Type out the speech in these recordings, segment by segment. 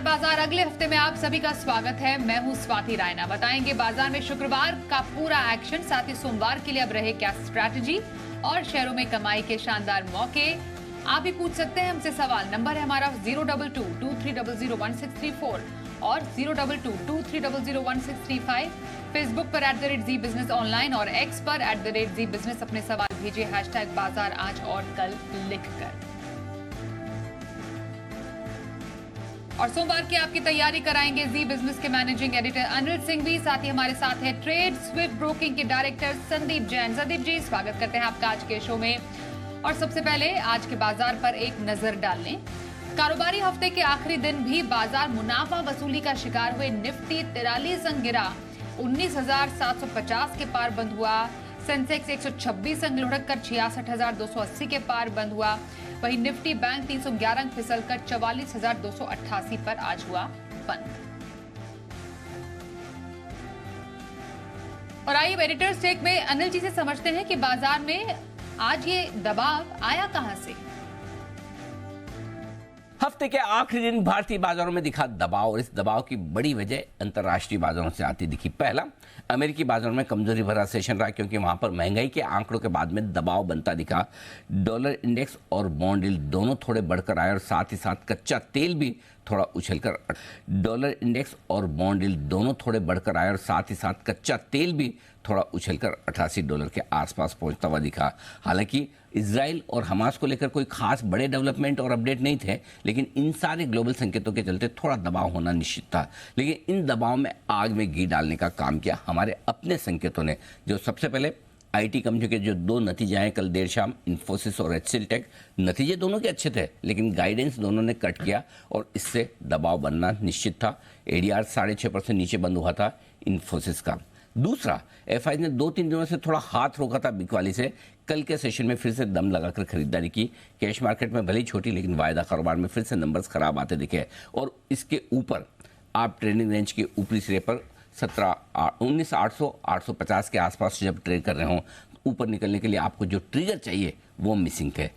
बाजार अगले हफ्ते में आप सभी का स्वागत है। मैं हूं स्वाति रायना। बताएंगे बाजार में शुक्रवार का पूरा एक्शन, साथ ही सोमवार के लिए अब रहे क्या स्ट्रैटेजी और शेयरों में कमाई के शानदार मौके। आप भी पूछ सकते हैं हमसे सवाल। नंबर है हमारा 02223001634 और 02223001635। फेसबुक पर @ZEE बिजनेस ऑनलाइन और एक्स पर @ZEE बिजनेस अपने सवाल भेजिए #बाजार आज और कल लिखकर। और सोमवार की आपकी तैयारी कराएंगे जी बिजनेस के मैनेजिंग एडिटर अनिल सिंह भी। साथ ही हमारे साथ है ट्रेड स्विफ्ट ब्रोकिंग के डायरेक्टर संदीप जैन। संदीप जी, स्वागत करते हैं आपका आज के शो में। और सबसे पहले आज के बाजार पर एक नजर डाल लें। कारोबारी हफ्ते के आखिरी दिन भी बाजार मुनाफा वसूली का शिकार हुए। निफ्टी 43 अंक गिरा, 19,750 के पार बंद हुआ। सेंसेक्स 126 अंक लुढ़क कर 66,280 के पार बंद हुआ। वहीं निफ्टी बैंक 311 अंक फिसलकर 44,288 पर आज हुआ बंद। और आइए एडिटर्स टेक में अनिल जी से समझते हैं कि बाजार में आज ये दबाव आया कहां से। हफ्ते के आखिरी दिन भारतीय बाजारों में दिखा दबाव, और इस दबाव की बड़ी वजह अंतर्राष्ट्रीय बाजारों से आती दिखी। पहला, अमेरिकी बाजारों में कमजोरी भरा सेशन रहा, क्योंकि वहां पर महंगाई के आंकड़ों के बाद में दबाव बनता दिखा। डॉलर इंडेक्स और बॉन्ड यील्ड दोनों थोड़े बढ़कर आए और साथ ही साथ कच्चा तेल भी थोड़ा उछलकर डॉलर इंडेक्स और बॉन्ड यील्ड दोनों थोड़े बढ़कर आए और साथ ही साथ कच्चा तेल भी थोड़ा उछलकर $88 के आसपास पहुंचता हुआ दिखा। हालांकि इजराइल और हमास को लेकर कोई खास बड़े डेवलपमेंट और अपडेट नहीं थे, लेकिन इन सारे ग्लोबल संकेतों के चलते थोड़ा दबाव होना निश्चित था। लेकिन इन दबाव में आग में घी डालने का काम किया हमारे अपने संकेतों ने। जो सबसे पहले आईटी कंपनियों के जो दो नतीजे आए कल देर शाम, इन्फोसिस और एचसीएल टेक, नतीजे दोनों के अच्छे थे, लेकिन गाइडेंस दोनों ने कट किया और इससे दबाव बनना निश्चित था। एडीआर 6.5% नीचे बंद हुआ था इन्फोसिस का। दूसरा, एफआई ने 2-3 दिनों से थोड़ा हाथ रोका था बिकवाली से। कल के सेशन में फिर से दम लगाकर खरीदारी की। कैश मार्केट में भले ही छोटी, लेकिन वायदा कारोबार में फिर से नंबर्स खराब आते दिखे। और इसके ऊपर आप ट्रेडिंग रेंज के ऊपरी सिरे पर 19,800-850 के आसपास जब ट्रेड कर रहे हो, ऊपर निकलने के लिए आपको जो ट्रिगर चाहिए वो मिसिंग थे।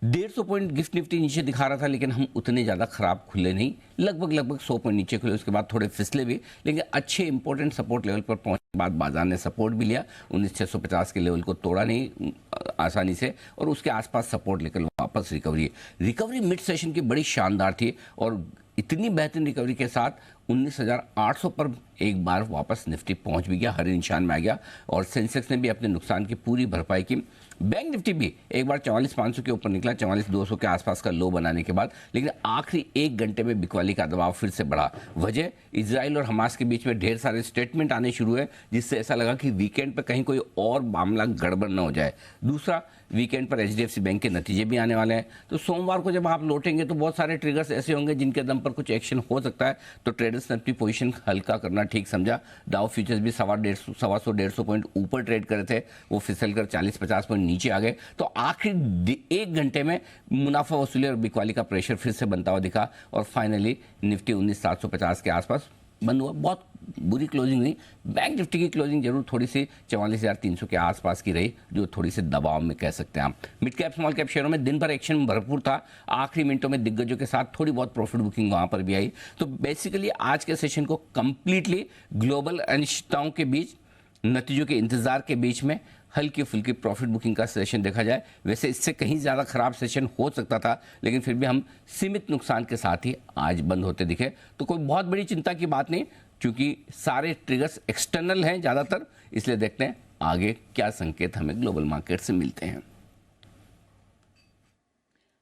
150 पॉइंट गिफ्ट निफ्टी नीचे दिखा रहा था, लेकिन हम उतने ज़्यादा खराब खुले नहीं, लगभग 100 पॉइंट नीचे खुले। उसके बाद थोड़े फिसले भी, लेकिन अच्छे इंपॉर्टेंट सपोर्ट लेवल पर पहुंचने के बाद बाजार ने सपोर्ट भी लिया। 19,650 के लेवल को तोड़ा नहीं आसानी से, और उसके आसपास सपोर्ट लेकर वापस रिकवरी मिड सेशन की बड़ी शानदार थी। और इतनी बेहतरीन रिकवरी के साथ 19,800 पर एक बार वापस निफ्टी पहुंच भी गया, हरे निशान में आ गया। और सेंसेक्स ने भी अपने नुकसान की पूरी भरपाई की। बैंक निफ्टी भी एक बार 44,500 के ऊपर निकला, 44,200 के आसपास का लो बनाने के बाद, लेकिन आखिरी 1 घंटे में बिकवाली का दबाव फिर से बढ़ा। वजह, इजराइल और हमास के बीच में ढेर सारे स्टेटमेंट आने शुरू हुए, जिससे ऐसा लगा कि वीकेंड पर कहीं कोई और मामला गड़बड़ न हो जाए। दूसरा, वीकेंड पर एचडीएफसी बैंक के नतीजे भी आने वाले हैं, तो सोमवार को जब आप लौटेंगे तो बहुत सारे ट्रिगर्स ऐसे होंगे जिनके दम पर कुछ एक्शन हो सकता है। तो ट्रेडर्स ने अपनी पोजीशन हल्का करना ठीक समझा। डाउ फ्यूचर्स भी 150 पॉइंट ऊपर ट्रेड करे थे, वो फिसल कर 40-50 पॉइंट नीचे आ गए। तो आखिरी 1 घंटे में मुनाफा वसूली और बिकवाली का प्रेशर फिर से बनता हुआ दिखा, और फाइनली निफ्टी 19,750 के आसपास बंद हुआ। बहुत बुरी क्लोजिंग नहीं, बैंक निफ्टी की क्लोजिंग जरूर थोड़ी सी 44,300 के आसपास की रही, जो थोड़ी सी दबाव में कह सकते हैं हम। मिड कैप स्मॉल कैप शेयरों में दिन भर एक्शन भरपूर था। आखिरी मिनटों में दिग्गजों के साथ थोड़ी बहुत प्रॉफिट बुकिंग वहां पर भी आई। तो बेसिकली आज के सेशन को कंप्लीटली ग्लोबल अनिश्चितताओं के बीच, नतीजों के इंतजार के बीच में हल्की फुल्की प्रॉफिट बुकिंग का सेशन देखा जाए। वैसे इससे कहीं ज़्यादा खराब सेशन हो सकता था, लेकिन फिर भी हम सीमित नुकसान के साथ ही आज बंद होते दिखे। तो कोई बहुत बड़ी चिंता की बात नहीं, क्योंकि सारे ट्रिगर्स एक्सटर्नल हैं ज़्यादातर। इसलिए देखते हैं आगे क्या संकेत हमें ग्लोबल मार्केट से मिलते हैं।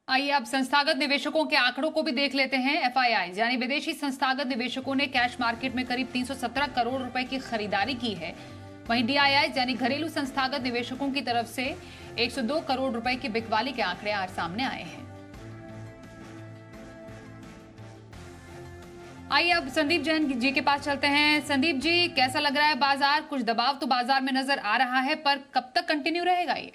आइए अब संस्थागत निवेशकों के आंकड़ों को भी देख लेते हैं। एफआईआई यानी विदेशी संस्थागत निवेशकों ने कैश मार्केट में करीब 317 करोड़ रुपए की खरीदारी की है। वहीं डीआईआई यानी घरेलू संस्थागत निवेशकों की तरफ से 102 करोड़ रुपए की बिकवाली के आंकड़े आज सामने आए हैं। आइए अब संदीप जैन जी के पास चलते हैं। संदीप जी, कैसा लग रहा है बाजार? कुछ दबाव तो बाजार में नजर आ रहा है, पर कब तक कंटिन्यू रहेगा ये?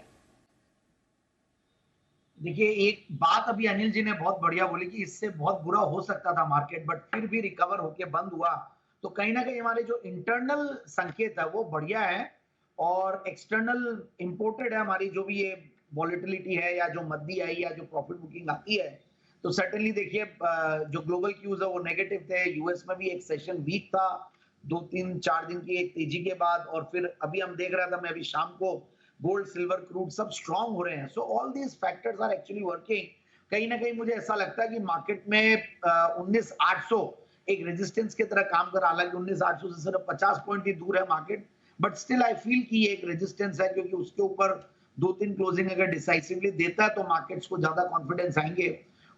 देखिए, एक बात अभी अनिल जी ने बहुत बढ़िया बोली कि इससे बहुत बुरा हो सकता था मार्केट, बट फिर भी रिकवर होके बंद हुआ। तो कहीं ना कहीं हमारे जो इंटरनल संकेत है वो बढ़िया है, और एक्सटर्नल इंपोर्टेड है हमारी जो भी ये वॉलेटिलिटी है, या जो मद्दी आई, या जो प्रॉफिट बुकिंग आती है, तो सर्टेनली देखिए जो ग्लोबल क्यूज है वो नेगेटिव थे, यूएस में भी एक सेशन वीक था 2-3-4 दिन की एक तेजी के बाद, और फिर अभी हम देख रहा था मैं अभी शाम को गोल्ड सिल्वर क्रूड सब स्ट्रांग हो रहे हैं। So all these factors are actually working. कहीं ना कहीं मुझे ऐसा लगता है कि मार्केट में 19,800 एक रेजिस्टेंस की तरह काम कर रहा है। हालांकि 19,800 से सिर्फ 50 पॉइंट ही दूर है market, but still I feel कि ये एक रेजिस्टेंस है, क्योंकि उसके ऊपर 2-3 क्लोजिंग अगर डिसाइसिवली देता है तो मार्केट्स को ज्यादा कॉन्फिडेंस आएंगे।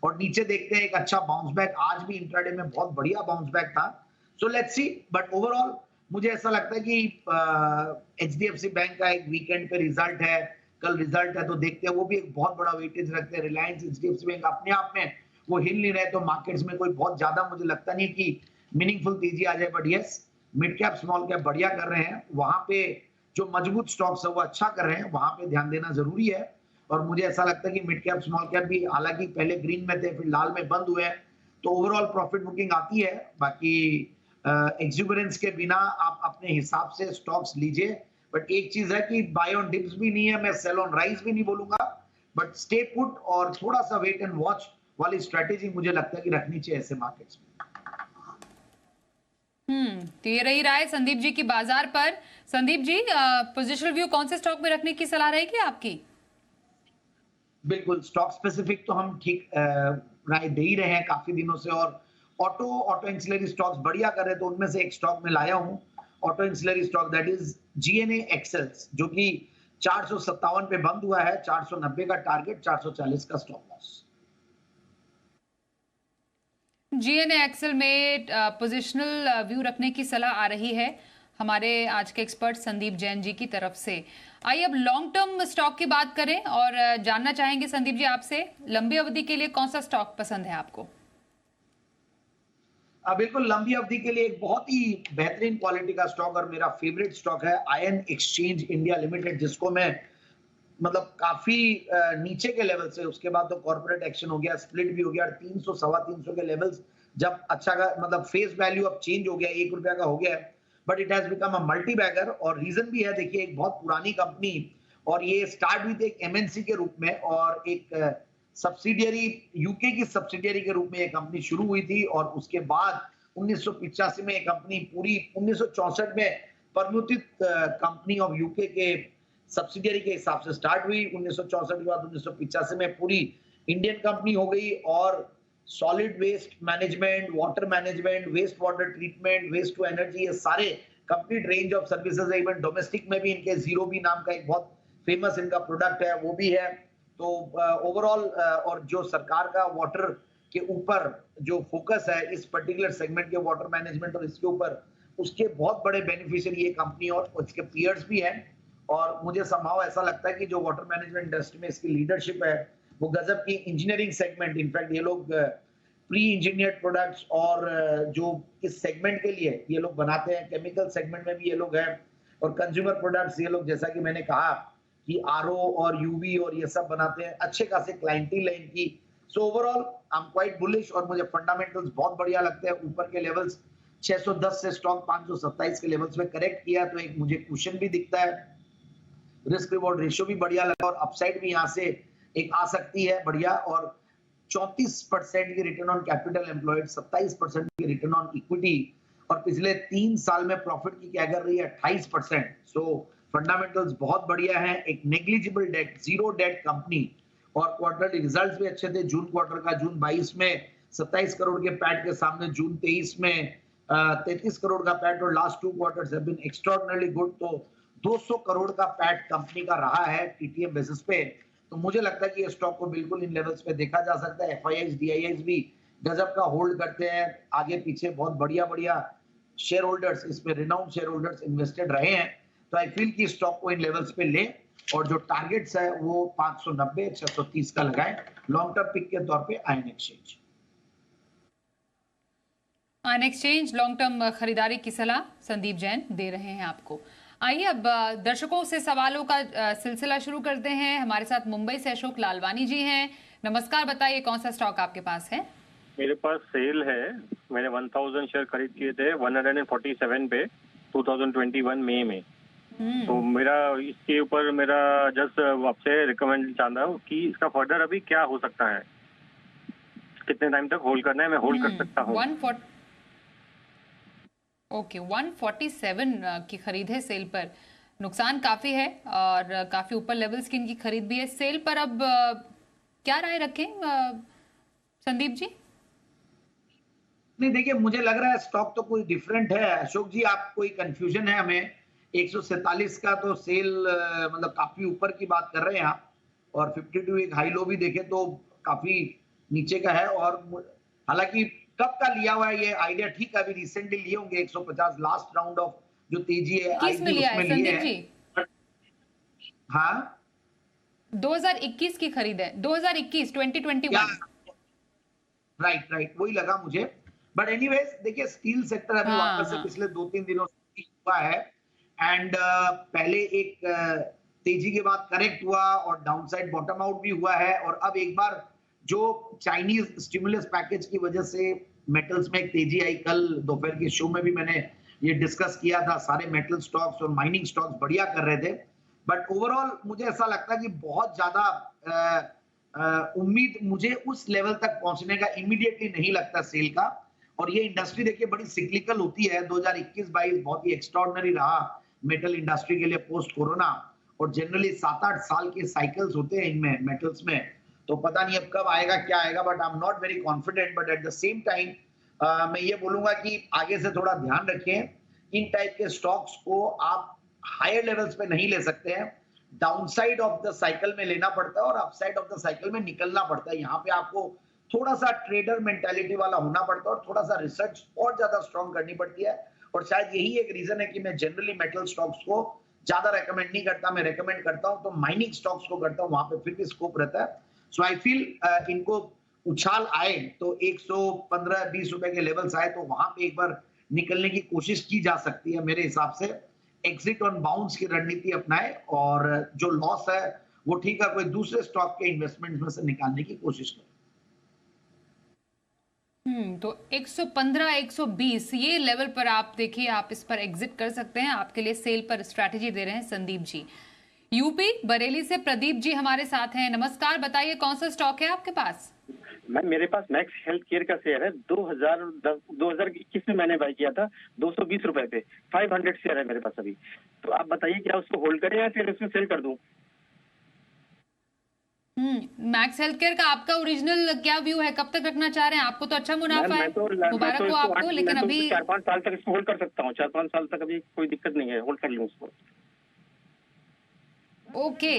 और नीचे देखते हैं एक अच्छा बाउंस बैक, आज भी इंट्राडे में बहुत बढ़िया बाउंस बैक था। So let's see, but overall मुझे ऐसा लगता है कि एचडीएफसी बैंक का एक वीकेंड पे रिजल्ट है, कल रिजल्ट है, तो देखते हैं, वो भी एक बहुत बड़ा वेटेज रखते हैं। रिलायंस, एचडीएफसी बैंक अपने आप में वो हिल नहीं रहे, तो मार्केट्स में कोई बहुत ज्यादा मुझे लगता नहीं कि मीनिंगफुल तेजी आ जाए। But yes, mid cap small cap बढ़िया कर रहे हैं, वहां पे जो मजबूत स्टॉक्स है वो अच्छा कर रहे हैं, वहां पे ध्यान देना जरूरी है। और मुझे ऐसा लगता है कि मिड कैप स्मॉल कैप भी हालांकि पहले ग्रीन में थे, फिर लाल में बंद हुए हैं, तो ओवरऑल प्रॉफिट बुकिंग आती है। बाकी एक्सुबरेंस के बिना आप अपने हिसाब से स्टॉक्स लीजिए। बट एक चीज है कि बाय ऑन डिप्स भी नहीं है, मैं सेल ऑन राइज भी नहीं बोलूंगा, बट स्टे पुट और थोड़ा सा वेट एंड वॉच वाली स्ट्रेटेजी मुझे लगता है कि रखनी चाहिए ऐसे मार्केट्स में। तो ये रही राय संदीप जी की बाजार पर। संदीप जी, पोजिशनल व्यू कौन से स्टॉक में रखने की सलाह रहेगी आपकी? बिल्कुल, स्टॉक स्पेसिफिक तो हम ठीक राय दे ही रहे हैं काफी दिनों से, और ऑटो इंसिलरी स्टॉक्स बढ़िया कर रहे हैं, तो उनमें से एक स्टॉक में लाया हूं, auto ancillary stock, that is GNA Axles, जो कि 457 पे बंद हुआ है, 490 का टारगेट, 440 का स्टॉप लॉस। जीएनए एक्सेल में पोजिशनल व्यू रखने की सलाह आ रही है हमारे आज के एक्सपर्ट संदीप जैन जी की तरफ से। आइए अब लॉन्ग टर्म स्टॉक की बात करें और जानना चाहेंगे संदीप जी आपसे, लंबी अवधि के लिए कौन सा स्टॉक पसंद है आपको? बिल्कुल, लंबी अवधि के लिए एक बहुत ही बेहतरीन क्वालिटी का स्टॉक और मेरा फेवरेट स्टॉक है आयन एक्सचेंज इंडिया लिमिटेड, जिसको मैं मतलब काफी नीचे के लेवल से, उसके बाद तो कॉर्पोरेट एक्शन हो गया, स्प्लिट भी हो गया, 300 सवा 300 के लेवल्स जब अच्छा का मतलब फेस वैल्यू अब चेंज हो गया, ₹1 का हो गया है, but it has become a multibagger. और रीजन भी है, देखिए एक बहुत पुरानी कंपनी, और ये स्टार्ट हुई थी एक एमएनसी के रूप में, और एक सब्सिडियरी, यूके की सब्सिडियरी के रूप में ये कंपनी शुरू हुई थी, और उसके बाद 1985 में ये कंपनी पूरी 1964 में परमुथित कंपनी ऑफ यूके के सब्सिडियरी के हिसाब से स्टार्ट हुई। 1964 के बाद 1985 में पूरी इंडियन कंपनी हो गई, और solid waste management, water management, waste water treatment, waste to energy, ये सारे कंप्लीट रेंज ऑफ सर्विसेज है। इवन डोमेस्टिक में भी इनके जीरो बी नाम का एक बहुत फेमस इनका प्रोडक्ट है, वो भी है। तो ओवरऑल और जो सरकार का वाटर के ऊपर जो फोकस है इस पर्टिकुलर सेगमेंट के वाटर मैनेजमेंट और इसके ऊपर, उसके बहुत बड़े बेनिफिशियरी ये कंपनी और इसके पीयर्स भी हैं। और मुझे संभव ऐसा लगता है कि जो वाटर मैनेजमेंट इंडस्ट्री में इसकी लीडरशिप है वो गजब की, इंजीनियरिंग सेगमेंट, इनफैक्ट ये लोग प्री इंजीनियर्ड प्रोडक्ट्स और जो इस सेगमेंट के लिए ये लोग बनाते हैं, केमिकल सेगमेंट में भी ये लोग हैं, और कंज्यूमर प्रोडक्ट्स ये लोग, जैसा कि मैंने कहा कि आरओ और यूवी और ये सब बनाते हैं, अच्छे खासे क्लाइंटेल है इनकी। So overall I am quite bullish, और मुझे फंडामेंटल्स बहुत बढ़िया लगते हैं। ऊपर के लेवल्स 610 से स्टॉक 527 के लेवल्स में करेक्ट किया, तो एक मुझे क्वेश्चन भी दिखता है, रिस्क रिवॉर्ड रेशियो भी बढ़िया लगा, और अपसाइड भी यहाँ से एक आ सकती है बढ़िया। और 34% की रिटर्न ऑन कैपिटल एम्प्लॉयड, 27% की रिटर्न ऑन इक्विटी, और पिछले 3 साल में प्रॉफिट की क्या कर रही है 28%। सो फंडामेंटल्स बहुत बढ़िया है, एक negligible debt, zero debt company, और क्वार्टरली रिजल्ट्स भी अच्छे थे। जून क्वार्टर का जून 22 में 27 करोड़ के पैट के सामने जून 23 में 33 करोड़ का पैट, और last 2 quarters have been extraordinarily good. तो 200 करोड़ का पैट कंपनी का रहा है टीटीएम बेसिस पे। तो मुझे लगता है कि ये स्टॉक को बिल्कुल इन लेवल्स पे देखा जा सकता है। एफआईआईज, डीआईआईज भी गजब का होल्ड करते हैं, आगे पीछे बहुत बढ़िया बढ़िया शेयर होल्डर्स, इसमें रिनाउंड शेयर होल्डर्स इन्वेस्टेड रहे हैं। तो आई फील कि स्टॉक को इन लेवल्स पे ले, और जो टारगेट्स है वो 590, 630 का लगाएं लॉन्ग टर्म पिक के तौर पे ion exchange. Ion exchange long term खरीदारी की सलाह संदीप जैन दे रहे हैं आपको। आइए अब दर्शकों से सवालों का सिलसिला शुरू करते हैं। हमारे साथ मुंबई से अशोक लालवानी जी हैं। नमस्कार, बताइए कौन सा स्टॉक आपके पास है? मेरे पास सेल है, मैंने 1000 शेयर खरीद किए थे 147 पे 2021 मई में। तो मेरा इसके ऊपर मेरा जस्ट आपसे रिकमेंड चाहता हूँ कि इसका फर्दर अभी क्या हो सकता है, कितने टाइम तक होल्ड करना है, मैं होल्ड कर सकता हूँ। 140 ओके 147 की खरीद है सेल पर। नुकसान काफी है और काफी ऊपर लेवल्स की इनकी खरीद भी है सेल पर। अब क्या राय रखें संदीप जी? नहीं देखिए, मुझे लग रहा है स्टॉक तो कोई डिफरेंट है। अशोक जी, आप कोई कंफ्यूजन है हमें? 147 का तो सेल मतलब काफी ऊपर की बात कर रहे हैं आप, और 52 एक हाई लो भी देखे तो काफी नीचे का है। और हालांकि कब का लिया हुआ है ये आइडिया, ठीक है, अभी रिसेंटली लिए होंगे 150, लास्ट राउंड ऑफ जो तेजी है आई किस में थी लिया उसमें है लिए संदीप जी? हैं। हाँ 2021 की खरीद है, 2021 या 2021। राइट वही लगा मुझे। बट एनीवेज देखिए, स्टील सेक्टर अभी हाँ वापस से हाँ। पिछले 2-3 दिनों से हुआ है। एंड पहले एक तेजी के बाद करेक्ट हुआ और डाउनसाइड बॉटम आउट भी हुआ है, और अब एक बार जो चाइनीज स्टिमुलस पैकेज की वजह से मेटल्स में एक तेजी आई। कल दोपहर के शो में भी मैंने ये डिस्कस किया था, सारे मेटल स्टॉक्स और माइनिंग स्टॉक्स बढ़िया कर रहे थे। बट ओवरऑल मुझे ऐसा लगता है कि बहुत ज्यादा उम्मीद मुझे उस लेवल तक पहुंचने का इमीडिएटली नहीं लगता सेल का। और ये इंडस्ट्री देखिए बड़ी सिक्लिकल होती है। 2021-22 बहुत ही एक्स्ट्राऑर्डिनरी रहा मेटल इंडस्ट्री के लिए पोस्ट कोरोना, और जनरली 7-8 साल के साइकिल्स होते हैं इनमें मेटल्स में। तो पता नहीं अब कब आएगा क्या आएगा, but I am not very confident. But at the same time मैं ये बोलूंगा कि आगे से थोड़ा ध्यान रखें। इन टाइप के स्टॉक्स को आप हायर लेवल्स पे नहीं ले सकते हैं। डाउनसाइड ऑफ द साइकिल में लेना पड़ता है और अपसाइड ऑफ द साइकिल में निकलना पड़ता है। यहाँ पे आपको थोड़ा सा ट्रेडर मेंटालिटी वाला होना पड़ता है और थोड़ा सा रिसर्च और ज्यादा स्ट्रॉन्ग करनी पड़ती है। और शायद यही एक रीजन है कि मैं जनरली मेटल स्टॉक्स को ज्यादा रेकमेंड नहीं करता। मैं रेकमेंड करता हूं तो माइनिंग स्टॉक्स को करता हूं, वहां पे फिर भी स्कोप रहता है। सो आई फील इनको उछाल आए तो 115-20 रुपए के लेवल्स आए तो वहां पे एक बार निकलने की कोशिश की जा सकती है मेरे हिसाब से। एग्जिट ऑन बाउंस की रणनीति अपनाए, और जो लॉस है वो ठीक है, कोई दूसरे स्टॉक के इन्वेस्टमेंट में से निकालने की कोशिश करें। तो 115 120 ये लेवल पर आप देखिए, आप इस पर एग्जिट कर सकते हैं। आपके लिए सेल पर स्ट्रैटेजी दे रहे हैं संदीप जी। यूपी बरेली से प्रदीप जी हमारे साथ हैं। नमस्कार, बताइए कौन सा स्टॉक है आपके पास? मैम मेरे पास मैक्स हेल्थ केयर का शेयर है। 2021 में मैंने बाय किया था 220 रुपए पे। 500 शेयर है मेरे पास अभी। तो आप बताइए क्या उसको होल्ड करें या फिर उसमें सेल कर दूं? मैक्स हेल्थ केयर का आपका ओरिजिनल क्या व्यू है? कब तक रखना चाह रहे हैं? आपको तो अच्छा मुनाफा है, मुबारक हो आपको, लेकिन अभी 4-5 साल तक इसको होल्ड कर सकता हूँ। 4-5 साल तक अभी कोई दिक्कत नहीं है, होल्ड कर लूँ उसको। ओके,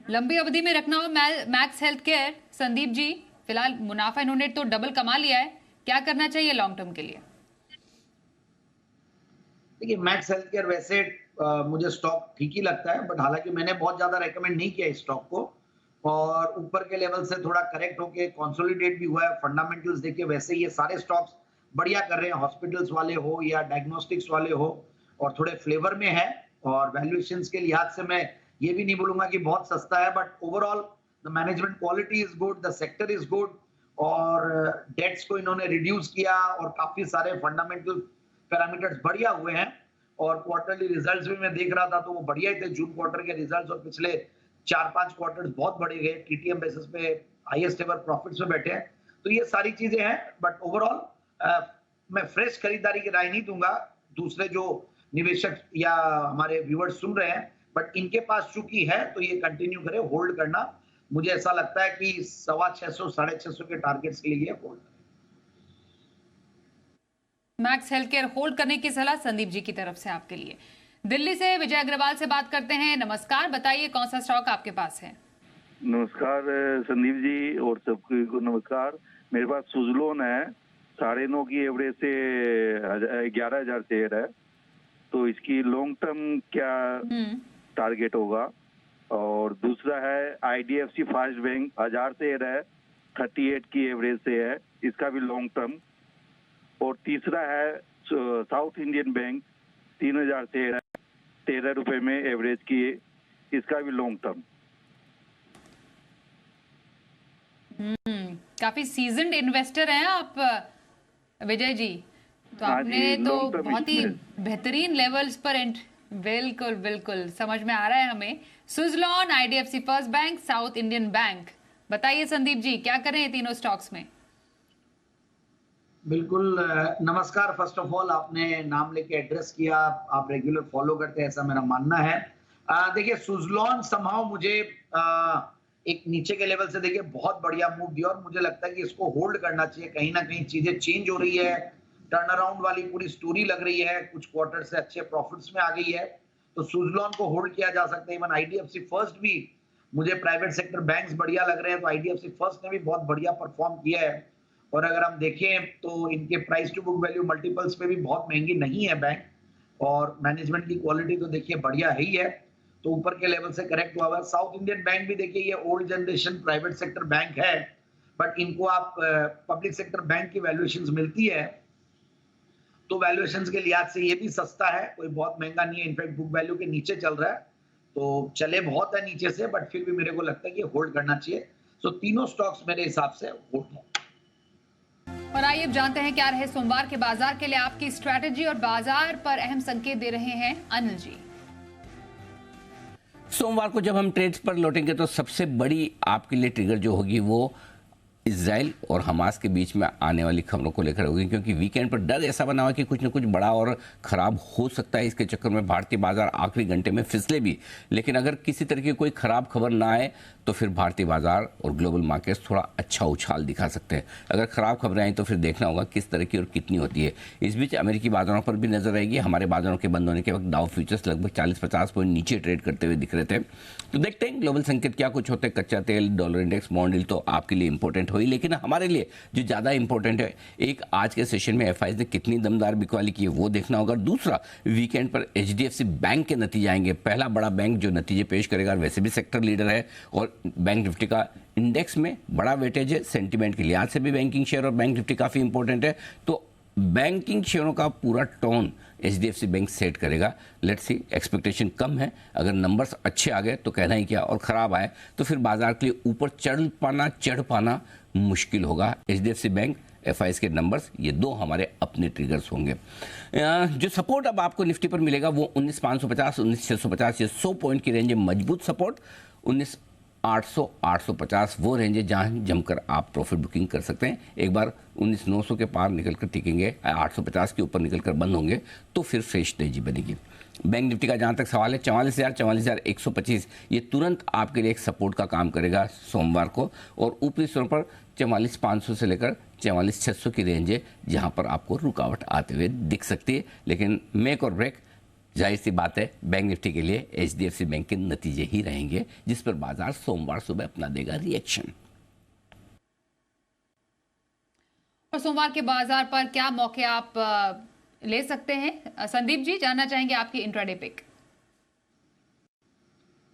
लंबी अवधि में रखना हो max health care. Sandeep ji फिलहाल मुनाफा इन्होंने तो डबल कमा लिया है, क्या करना चाहिए लॉन्ग टर्म के लिए? देखिए, मैक्स हेल्थ केयर वैसे मुझे स्टॉक ठीक ही लगता है, बट हालांकि मैंने बहुत ज्यादा रेकमेंड नहीं किया इस स्टॉक को, और ऊपर के लेवल से थोड़ा करेक्ट होके कंसोलिडेट भी हुआ है। फंडामेंटल्स देखिए वैसे ये सारे स्टॉक्स बढ़िया कर रहे हैं, हॉस्पिटल्स वाले हो या डायग्नोस्टिक्स वाले हो, और थोड़े फ्लेवर में है। और वैल्यूएशंस के लिहाज से मैं ये भी नहीं बोलूंगा कि बहुत सस्ता है, but overall the management quality is good, the sector is good, और डेट्स को इन्होंने रिड्यूस किया, और काफी सारे फंडामेंटल पैरामीटर्स बढ़िया हुए हैं। और क्वार्टरली रिजल्ट्स भी मैं देख रहा था तो वो बढ़िया ही थे। जून क्वार्टर के रिजल्ट्स और पिछले 4-5 क्वार्टर्स बहुत बढ़े गए। टीटीएम बेसिस पे हाईएस्ट एवर प्रॉफिट्स में बैठे हैं। तो ये सारी चीजें हैं, बट ओवरऑल मैं फ्रेश खरीदारी की राय नहीं दूंगा। दूसरे जो निवेशक या हमारे व्यूअर्स सुन रहे हैं, बट इनके पास चूंकि है तो ये कंटिन्यू करें, होल्ड करना। मुझे ऐसा लगता है कि 650 650 के टारगेट्स के लिए hold. Max health care hold करने की सलाह संदीप जी की तरफ से आपके लिए। दिल्ली से विजय अग्रवाल से बात करते हैं। नमस्कार, बताइए कौन सा स्टॉक आपके पास है? नमस्कार संदीप जी और सबको नमस्कार। मेरे पास सुजलोन है, 9.5 की एवरेज से 11,000 शेयर है। तो इसकी लॉन्ग टर्म क्या टारगेट होगा? और दूसरा है आईडीएफसी फर्स्ट बैंक, 1000 शेयर है, 38 की एवरेज से है, इसका भी लॉन्ग टर्म। और तीसरा है साउथ इंडियन बैंक, 3000 शेयर है, 13 रुपए में एवरेज की, इसका भी लॉन्ग टर्म। काफी सीजन्ड इन्वेस्टर हैं आप विजय जी, तो आपने तो बहुत ही बेहतरीन लेवल्स पर बिल्कुल बिल्कुल समझ में आ रहा है हमें। Suzlon, IDFC first bank, south Indian bank, बताइए संदीप जी क्या करें तीनों स्टॉक्स में? बिल्कुल नमस्कार। फर्स्ट ऑफ ऑल आपने नाम लेके एड्रेस किया, आप रेगुलर फॉलो करते हैं ऐसा मेरा मानना है। देखिए सुज़लोन समहाउ मुझे एक नीचे के लेवल से देखिए बहुत बढ़िया मूव दिया और मुझे लगता है कि इसको होल्ड करना चाहिए। कहीं न कहीं चीज़ें चेंज हो रही है, टर्न अराउंड वाली पूरी स्टोरी लग रही है, कुछ क्वार्टर से अच्छे प्रॉफिट्स में आ गई है, तो सुज़लोन को होल्ड किया जा सकता है। इवन आईडीएफसी फर्स्ट भी मुझे प्राइवेट सेक्टर बैंक्स बढ़िया लग रहे हैं, तो आईडीएफसी फर्स्ट ने भी बहुत बढ़िया परफॉर्म किया है। और अगर हम देखें तो इनके price to book value multiples पे भी बहुत महंगी नहीं है बैंक और मैनेजमेंट की क्वालिटी तो देखिए बढ़िया ही है, तो ऊपर के लेवल से करेक्ट हुआ हुआ है। साउथ इंडियन बैंक भी देखिए ये old generation private sector bank है, बट इनको आप पब्लिक सेक्टर बैंक की वैल्यूएशंस मिलती है, तो वैल्यूएशंस के लिहाज से ये भी सस्ता है, कोई बहुत महंगा नहीं है, इनफैक्ट बुक वैल्यू के नीचे चल रहा है, तो चले बहुत है नीचे से, बट फिर भी मेरे को लगता है कि होल्ड करना चाहिए। सो तीनों स्टॉक्स मेरे हिसाब से होल्ड है। और आइए अब जानते हैं क्या रहे सोमवार के बाजार के लिए आपकी स्ट्रैटेजी और बाजार पर अहम संकेत दे रहे हैं अनिल जी। सोमवार को जब हम ट्रेड्स पर लौटेंगे तो सबसे बड़ी आपके लिए ट्रिगर जो होगी वो इजराइल और हमास के बीच में आने वाली खबरों को लेकर होगी, क्योंकि वीकेंड पर डर ऐसा बना हुआ कि कुछ न कुछ बड़ा और खराब हो सकता है। इसके चक्कर में भारतीय बाजार आखिरी घंटे में फिसले भी, लेकिन अगर किसी तरह की कोई खराब खबर ना आए तो फिर भारतीय बाजार और ग्लोबल मार्केट्स थोड़ा अच्छा उछाल दिखा सकते हैं। अगर खराब खबरें आई तो फिर देखना होगा किस तरह की और कितनी होती है। इस बीच अमेरिकी बाजारों पर भी नजर आएगी। हमारे बाजारों के बंद होने के वक्त डाउ फ्यूचर्स लगभग 40-50 पॉइंट नीचे ट्रेड करते हुए दिख रहे थे, तो देखते हैं ग्लोबल संकेत क्या कुछ होते हैं। कच्चा तेल, डॉलर इंडेक्स, बॉन्ड यील्ड तो आपके लिए इंपॉर्टेंट हुई, लेकिन हमारे लिए जो ज़्यादा इंपॉर्टेंट है, एक आज के सेशन में एफआईज ने कितनी दमदार बिकवाली की है वो देखना होगा। दूसरा, वीकेंड पर एचडीएफसी बैंक के नतीजे आएंगे। पहला बड़ा बैंक जो नतीजे पेश करेगा, वैसे भी सेक्टर लीडर है और बैंक निफ्टी का इंडेक्स में बड़ा वेटेज है। सेंटीमेंट के लिहाज से भी बैंकिंग शेयर और बैंक निफ्टी काफ़ी इंपॉर्टेंट है, तो बैंकिंग शेयरों का पूरा टोन एचडीएफसी बैंक सेट करेगा। लेट्स सी, एक्सपेक्टेशन कम है, अगर नंबर्स अच्छे आ गए तो कहना ही क्या, और ख़राब आए तो फिर बाजार के लिए ऊपर चढ़ पाना मुश्किल होगा। एचडीएफसी बैंक, एफआईएस के नंबर्स, ये दो हमारे अपने ट्रिगर्स होंगे। जो सपोर्ट अब आपको निफ्टी पर मिलेगा वो 19,550, 19,650 या 100 पॉइंट की रेंज है मजबूत सपोर्ट। 19,800, 850 वो रेंज है जहां जमकर आप प्रॉफिट बुकिंग कर सकते हैं। एक बार 19,900 के पार निकलकर टिकेंगे, 850 के ऊपर निकलकर बंद होंगे तो फिर फ्रेश तेजी बनेगी। बैंक निफ्टी का जहां तक सवाल है, 44,000, 44,125 ये तुरंत आपके लिए एक सपोर्ट का काम करेगा सोमवार को, और ऊपरी स्तर पर 44,500 से लेकर 44,600 की रेंज है जहां पर आपको रुकावट आते हुए दिख सकती है। लेकिन मेक और ब्रेक जाहिर सी बात है बैंक निफ्टी के लिए एचडीएफसी बैंक के नतीजे ही रहेंगे, जिस पर बाजार सोमवार सुबह अपना देगा रिएक्शन। और सोमवार के बाजार पर क्या मौके आप ले सकते हैं? संदीप जी, जानना चाहेंगे आपकी इंट्राडे पिक।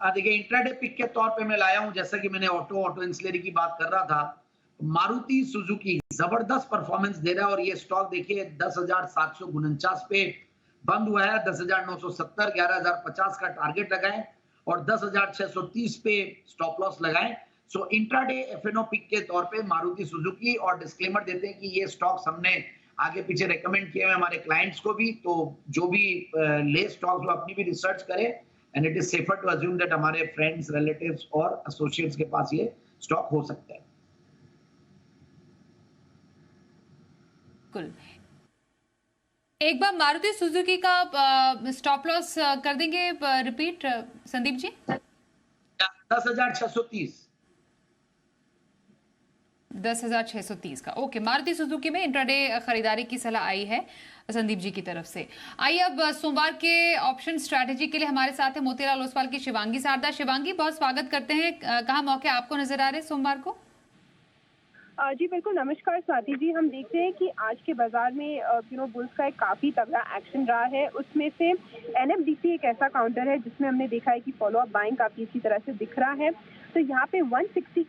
देखिए इंट्राडे पिक के तौर पे मैं लाया हूं, जैसा कि मैंने ऑटो इंसुलरी की बात कर रहा था, मारुति सुजुकी जबरदस्त परफॉर्मेंस दे रहा है और ये स्टॉक देखिए 10,749 पे बंद हुआ है। 10,970, 11,050 का टारगेट लगाएं और 10,630 पे स्टॉप लॉस लगाएं। सो इंट्राडे एफएनओ पिक के तौर पे मारुति सुजुकी, और डिस्क्लेमर देते हैं कि ये स्टॉक्स हमने आगे पीछे रेकमेंड किए हैं हमारे क्लाइंट्स को भी, तो जो भी ले स्टॉक्स वो अपनी भी रिसर्च करे, and it is safer to assume that हमारे फ्रेंड्स, रिलेटिव्स और एसोसिएट्स के पास ये स्टॉक हो सकता है। कुल एक बार मारुति सुजुकी का स्टॉप लॉस कर देंगे रिपीट संदीप जी? 10,630। 10,630 का, ओके। मारुति सुजुकी में इंट्राडे खरीदारी की सलाह आई है संदीप जी की तरफ से। आइए अब सोमवार के ऑप्शन स्ट्रैटेजी के लिए हमारे साथ है मोतीलाल ओसवाल की शिवांगी शारदा। शिवांगी, बहुत स्वागत करते हैं। कहाँ मौके आपको नजर आ रहे हैं सोमवार को? जी बिल्कुल, नमस्कार स्वाति जी। हम देखते हैं कि आज के बाजार में बुल्स का एक काफी तगड़ा एक्शन रहा है। उसमें से एनएफडीसी एक ऐसा काउंटर है जिसमें हमने देखा है कि फॉलो अप बाइंग काफी अच्छी तरह से दिख रहा है, तो यहाँ पे 160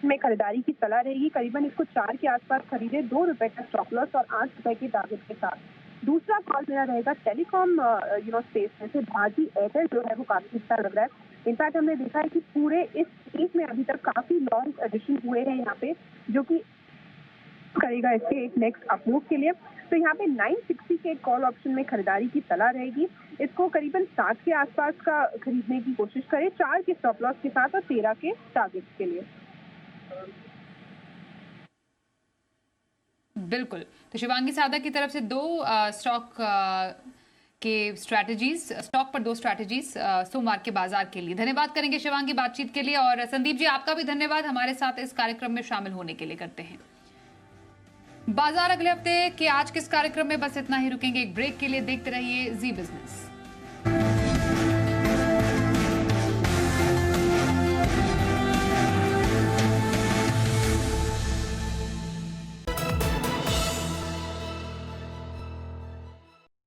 में खरीदारी की सलाह रहेगी। करीबन इसको 4 के आसपास खरीदे, 2 रुपए का स्टॉप लॉस और 8 रुपए के टारगेट के साथ। दूसरा कॉल मेरा रहेगा टेलीकॉम स्पेस में से भारती एयरटेल जो है वो काफी अच्छा लग रहा है। इनफैक्ट हमने देखा है कि पूरे इस स्पेस में अभी तक काफी लॉन्ग एडिशन हुए हैं यहाँ पे, जो कि करेगा इसके एक नेक्स्ट अपमूव के लिए। तो यहाँ पे 960 के कॉल ऑप्शन में खरीदारी की सलाह रहेगी। इसको करीबन 7 के आसपास का खरीदने की कोशिश करें, 4 के स्टॉप लॉस के साथ और 13 के टारगेट के लिए। बिल्कुल। तो शिवांगी सादा की तरफ से दो स्टॉक के स्ट्रैटेजीज, स्टॉक पर दो स्ट्रैटेजीज सोमवार के बाजार के लिए। धन्यवाद करेंगे शिवांगी बातचीत के लिए, और संदीप जी आपका भी धन्यवाद हमारे साथ इस कार्यक्रम में शामिल होने के लिए करते हैं। बाजार अगले हफ्ते के आज के इस कार्यक्रम में बस इतना ही, रुकेंगे एक ब्रेक के लिए। देखते रहिए जी बिजनेस।